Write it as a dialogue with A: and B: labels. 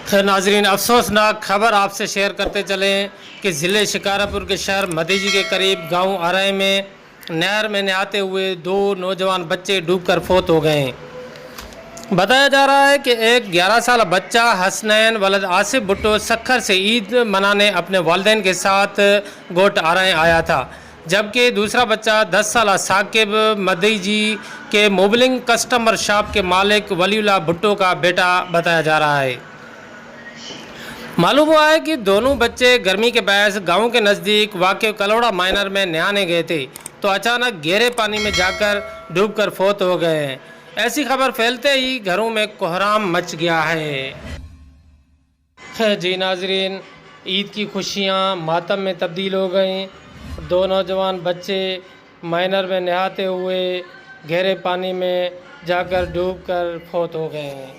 A: खैर नाजरीन, अफसोसनाक खबर आपसे शेयर करते चलें कि ज़िले शिकारपुर के शहर मदीजी के करीब गांव आरई में नहर में नहाते हुए 2 नौजवान बच्चे डूबकर फौत हो गए हैं। बताया जा रहा है कि एक 11 साल बच्चा हसनैन वलद आसिफ भुट्टो सखर से ईद मनाने अपने वालिदैन के साथ गोट आरई आया था, जबकि दूसरा बच्चा 10 साल साकिब मदीजी के मोबिलिंग कस्टमर शॉप के मालिक वलीउल्लाह भुट्टो का बेटा बताया जा रहा है। मालूम हुआ है कि दोनों बच्चे गर्मी के बायस गांव के नज़दीक वाक़ कलौड़ा माइनर में नहाने गए थे तो अचानक गहरे पानी में जाकर डूबकर फौत हो गए हैं। ऐसी खबर फैलते ही घरों में कोहराम मच गया है। खैर जी नाजरीन, ईद की खुशियां मातम में तब्दील हो गई। 2 नौजवान बच्चे माइनर में नहाते हुए गहरे पानी में जाकर डूबकर फौत हो गए हैं।